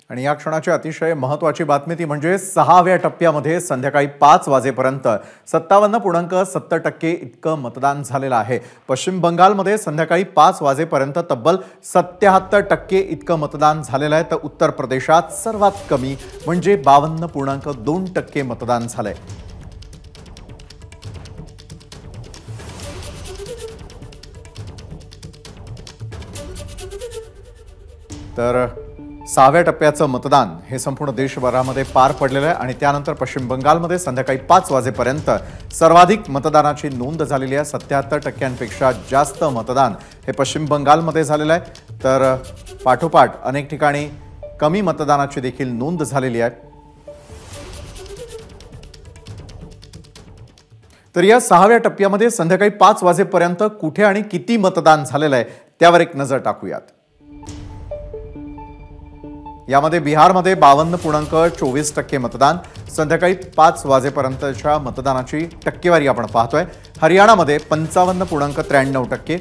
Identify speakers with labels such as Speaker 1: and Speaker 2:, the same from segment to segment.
Speaker 1: आणि या क्षणाची अतिशय महत्त्वाची बातमी ती म्हणजे 6व्या टप्प्यामध्ये संध्याकाळी 5 वाजेपर्यंत 57.70% इतकं मतदान झालेलं आहे। पश्चिम बंगालमध्ये संध्याकाळी 5 वाजेपर्यंत तब्बल 77% इतकं मतदान झालेलं आहे, तर उत्तर प्रदेशात सर्वात कमी म्हणजे 52.2% मतदान झालंय। तर 6व्या टप्प्याचं मतदान हे संपूर्ण देशभरामध्ये पार पडलेलं आहे आणि त्यानंतर पश्चिम बंगालमध्ये संध्याकाळी 5 वाजेपर्यंत सर्वाधिक मतदानाची नोंद झालेली आहे। 77%पेक्षा जास्त मतदान हे पश्चिम बंगालमध्ये झालेलं आहे, तर पाठोपाठ अनेक ठिकाणी कमी मतदानाची देखील नोंद झालेली आहे। तर या 6व्या टप्प्यामध्ये संध्याकाळी 5 वाजेपर्यंत कुठे आणि किती मतदान झालेलं आहे त्यावर एक नजर टाकूयात। यामध्ये बिहारमध्ये 52.24% मतदान, संध्याकाळी 5 वाजेपर्यंतच्या मतदानाची टक्केवारी आपण पाहतोय। हरियाणामध्ये 55.93%,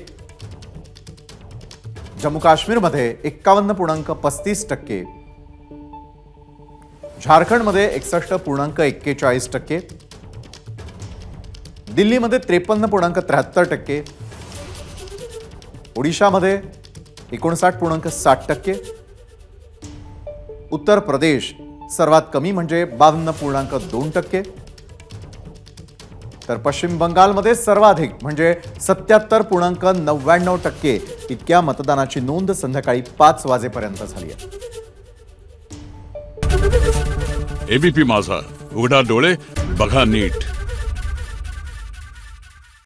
Speaker 1: जम्मू काश्मीरमध्ये 51.35%, झारखंडमध्ये 61.41%, दिल्लीमध्ये 53.73%, ओडिशामध्ये 59.60%, उत्तर प्रदेश सर्वात कमी म्हणजे 52.2%, तर पश्चिम बंगालमध्ये सर्वाधिक म्हणजे 77.99% इतक्या मतदानाची नोंद संध्याकाळी 5 वाजेपर्यंत झाली आहे।
Speaker 2: एबीपी माझा, उघडा डोळे बघा नीट।